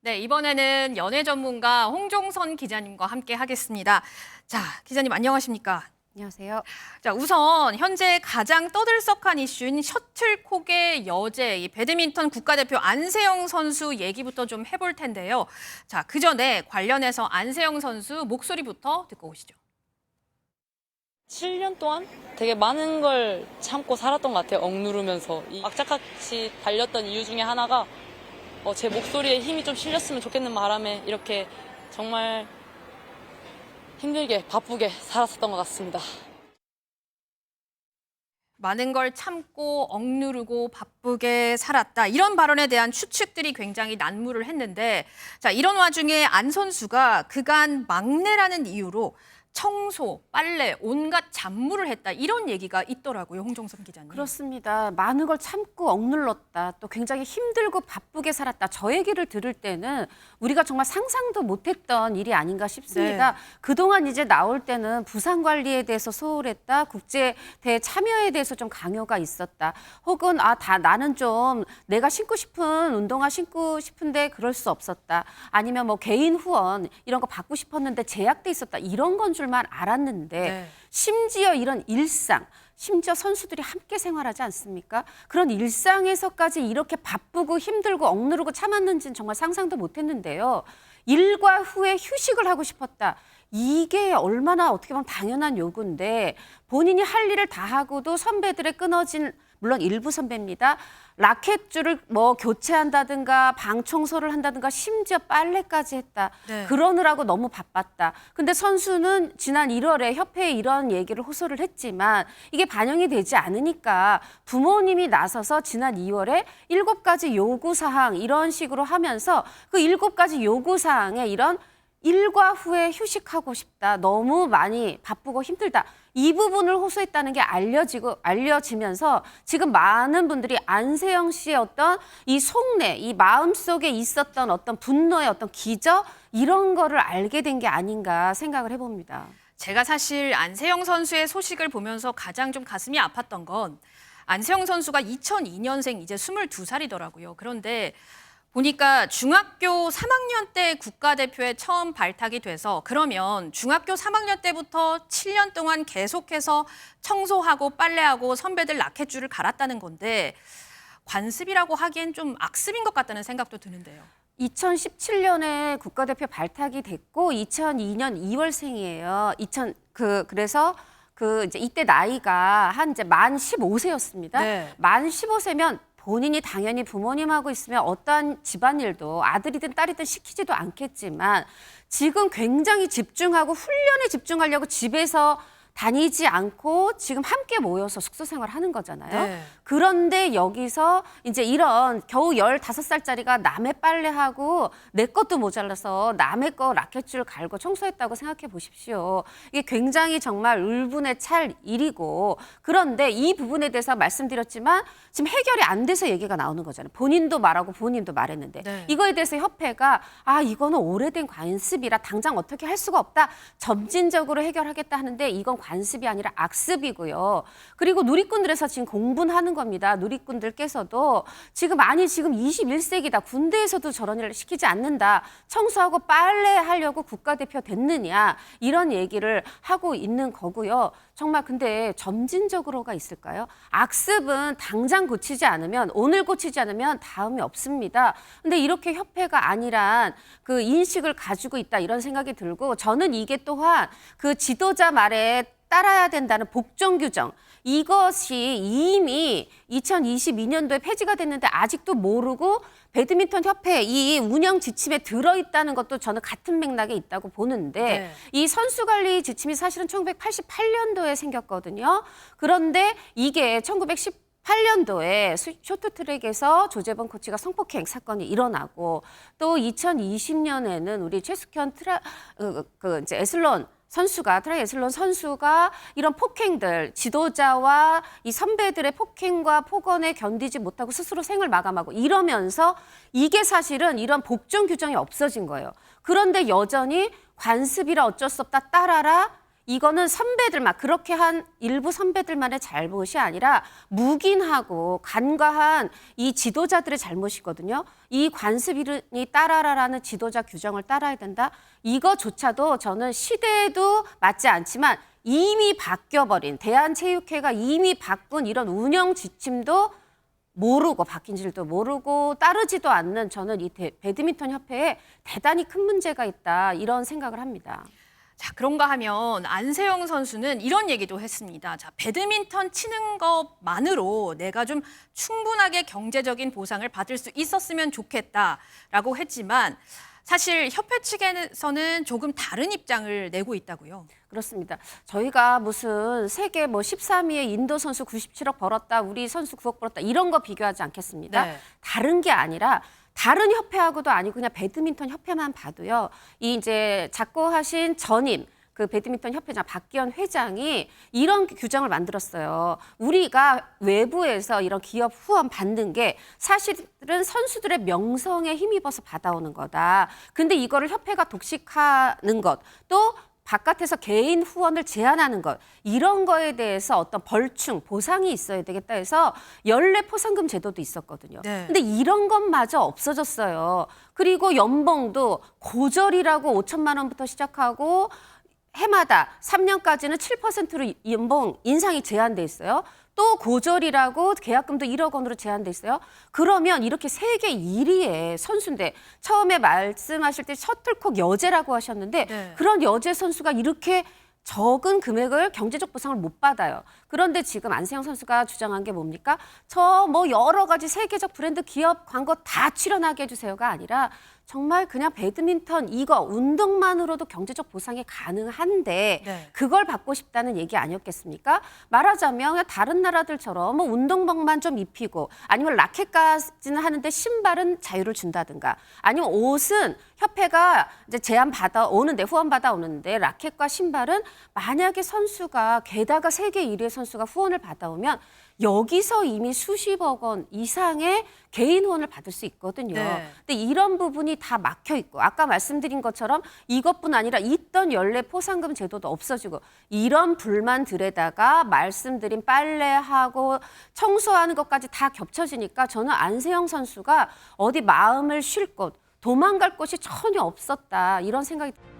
네, 이번에는 연예 전문가 홍종선 기자님과 함께 하겠습니다. 자, 기자님 안녕하십니까? 안녕하세요. 자, 우선 현재 가장 떠들썩한 이슈인 셔틀콕의 여제, 이 배드민턴 국가대표 안세영 선수 얘기부터 좀 해볼 텐데요. 자, 그 전에 관련해서 안세영 선수 목소리부터 듣고 오시죠. 7년 동안 되게 많은 걸 참고 살았던 것 같아요. 억누르면서. 이 악착같이 달렸던 이유 중에 하나가 제 목소리에 힘이 좀 실렸으면 좋겠는 바람에 이렇게 정말 힘들게 바쁘게 살았었던 것 같습니다. 많은 걸 참고 억누르고 바쁘게 살았다. 이런 발언에 대한 추측들이 굉장히 난무를 했는데, 자, 이런 와중에 안 선수가 그간 막내라는 이유로 청소, 빨래, 온갖 잡무를 했다. 이런 얘기가 있더라고요, 홍종선 기자님. 그렇습니다. 많은 걸 참고 억눌렀다. 또 굉장히 힘들고 바쁘게 살았다. 저 얘기를 들을 때는 우리가 정말 상상도 못했던 일이 아닌가 싶습니다. 네. 그동안 이제 나올 때는 부상 관리에 대해서 소홀했다. 국제대회 참여에 대해서 좀 강요가 있었다. 혹은 나는 좀 내가 신고 싶은 운동화 신고 싶은데 그럴 수 없었다. 아니면 뭐 개인 후원 이런 거 받고 싶었는데 제약돼 있었다. 이런 건 줄만 알았는데 네. 심지어 이런 일상, 심지어 선수들이 함께 생활하지 않습니까? 그런 일상에서까지 이렇게 바쁘고 힘들고 억누르고 참았는지는 정말 상상도 못했는데요. 일과 후에 휴식을 하고 싶었다. 이게 얼마나 어떻게 보면 당연한 요구인데 본인이 할 일을 다 하고도 선배들의 끊어진, 물론 일부 선배입니다. 라켓줄을 뭐 교체한다든가 방 청소를 한다든가 심지어 빨래까지 했다. 네. 그러느라고 너무 바빴다. 근데 선수는 지난 1월에 협회에 이런 얘기를 호소를 했지만 이게 반영이 되지 않으니까 부모님이 나서서 지난 2월에 7가지 요구사항 이런 식으로 하면서 그 7가지 요구사항에 이런 일과 후에 휴식하고 싶다. 너무 많이 바쁘고 힘들다. 이 부분을 호소했다는 게 알려지면서 지금 많은 분들이 안세영 씨의 어떤 이 속내, 이 마음속에 있었던 어떤 분노의 어떤 기저 이런 거를 알게 된 게 아닌가 생각을 해봅니다. 제가 사실 안세영 선수의 소식을 보면서 가장 좀 가슴이 아팠던 건 안세영 선수가 2002년생 이제 22살이더라고요. 그런데 보니까 중학교 3학년 때 국가대표에 처음 발탁이 돼서 그러면 중학교 3학년 때부터 7년 동안 계속해서 청소하고 빨래하고 선배들 라켓줄을 갈았다는 건데 관습이라고 하기엔 좀 악습인 것 같다는 생각도 드는데요. 2017년에 국가대표 발탁이 됐고 2002년 2월생이에요. 그래서 이제 이때 나이가 한 이제 만 15세였습니다. 네. 만 15세면 본인이 당연히 부모님하고 있으면 어떠한 집안일도 아들이든 딸이든 시키지도 않겠지만 지금 굉장히 집중하고 훈련에 집중하려고 집에서 다니지 않고 지금 함께 모여서 숙소 생활하는 거잖아요. 네. 그런데 여기서 이제 이런 겨우 15살짜리가 남의 빨래하고 내 것도 모자라서 남의 거 라켓줄 갈고 청소했다고 생각해 보십시오. 이게 굉장히 정말 울분에 찰 일이고 그런데 이 부분에 대해서 말씀드렸지만 지금 해결이 안 돼서 얘기가 나오는 거잖아요. 본인도 말하고 본인도 말했는데 네. 이거에 대해서 협회가 이거는 오래된 관습이라 당장 어떻게 할 수가 없다. 점진적으로 해결하겠다 하는데 이건 관습이 아니라 악습이고요. 그리고 누리꾼들에서 지금 공분하는 겁니다. 누리꾼들께서도 지금 21세기다. 군대에서도 저런 일을 시키지 않는다. 청소하고 빨래하려고 국가대표 됐느냐. 이런 얘기를 하고 있는 거고요. 정말 근데 점진적으로가 있을까요? 악습은 당장 고치지 않으면 오늘 고치지 않으면 다음이 없습니다. 근데 이렇게 협회가 아니란 그 인식을 가지고 있다 이런 생각이 들고 저는 이게 또한 그 지도자 말에 따라야 된다는 복종 규정 이것이 이미 2022년도에 폐지가 됐는데 아직도 모르고 배드민턴 협회 이 운영 지침에 들어있다는 것도 저는 같은 맥락에 있다고 보는데 네. 이 선수 관리 지침이 사실은 1988년도에 생겼거든요. 그런데 이게 1918년도에 쇼트트랙에서 조재범 코치가 성폭행 사건이 일어나고 또 2020년에는 우리 최숙현 이제 트라이애슬론 선수가 이런 폭행들, 지도자와 이 선배들의 폭행과 폭언에 견디지 못하고 스스로 생을 마감하고 이러면서 이게 사실은 이런 복종 규정이 없어진 거예요. 그런데 여전히 관습이라 어쩔 수 없다 따라라 이거는 선배들만 그렇게 한 일부 선배들만의 잘못이 아니라 묵인하고 간과한 이 지도자들의 잘못이거든요. 이 관습이니 따라라라는 지도자 규정을 따라야 된다. 이거조차도 저는 시대에도 맞지 않지만 이미 바뀌어버린 대한체육회가 이미 바꾼 이런 운영 지침도 모르고 바뀐 줄도 모르고 따르지도 않는 저는 이 배드민턴 협회에 대단히 큰 문제가 있다 이런 생각을 합니다. 자, 그런가 하면 안세영 선수는 이런 얘기도 했습니다. 자, 배드민턴 치는 것만으로 내가 좀 충분하게 경제적인 보상을 받을 수 있었으면 좋겠다라고 했지만 사실 협회 측에서는 조금 다른 입장을 내고 있다고요. 그렇습니다. 저희가 무슨 세계 13위의 인도 선수 97억 벌었다, 우리 선수 9억 벌었다 이런 거 비교하지 않겠습니다. 네. 다른 게 아니라 다른 협회하고도 아니고 그냥 배드민턴 협회만 봐도요. 이 이제 작고하신 전임 그 배드민턴 협회장 박기현 회장이 이런 규정을 만들었어요. 우리가 외부에서 이런 기업 후원 받는 게 사실은 선수들의 명성에 힘입어서 받아오는 거다. 근데 이거를 협회가 독식하는 것, 또 바깥에서 개인 후원을 제한하는 것 이런 거에 대해서 어떤 벌충, 보상이 있어야 되겠다 해서 연례 포상금 제도도 있었거든요. 네. 근데 이런 것마저 없어졌어요. 그리고 연봉도 고절이라고 5천만 원부터 시작하고 해마다 3년까지는 7%로 연봉 인상이 제한돼 있어요. 또 고절이라고 계약금도 1억 원으로 제한돼 있어요. 그러면 이렇게 세계 1위의 선수인데 처음에 말씀하실 때 셔틀콕 여제라고 하셨는데 네. 그런 여제 선수가 이렇게 적은 금액을 경제적 보상을 못 받아요. 그런데 지금 안세영 선수가 주장한 게 뭡니까? 저 여러 가지 세계적 브랜드 기업 광고 다 출연하게 해주세요가 아니라 정말 그냥 배드민턴 이거 운동만으로도 경제적 보상이 가능한데 네. 그걸 받고 싶다는 얘기 아니었겠습니까? 말하자면 다른 나라들처럼 운동복만 좀 입히고 아니면 라켓까지는 하는데 신발은 자유를 준다든가 아니면 옷은 협회가 이제 제안 받아 오는데 후원 받아 오는데 라켓과 신발은 만약에 선수가 게다가 세계 1위의 선수가 후원을 받아오면 여기서 이미 수십억 원 이상의 개인 후원을 받을 수 있거든요. 네. 근데 이런 부분이 다 막혀 있고 아까 말씀드린 것처럼 이것뿐 아니라 있던 연례 포상금 제도도 없어지고 이런 불만들에다가 말씀드린 빨래하고 청소하는 것까지 다 겹쳐지니까 저는 안세영 선수가 어디 마음을 쉴 곳, 도망갈 곳이 전혀 없었다 이런 생각이 듭니다.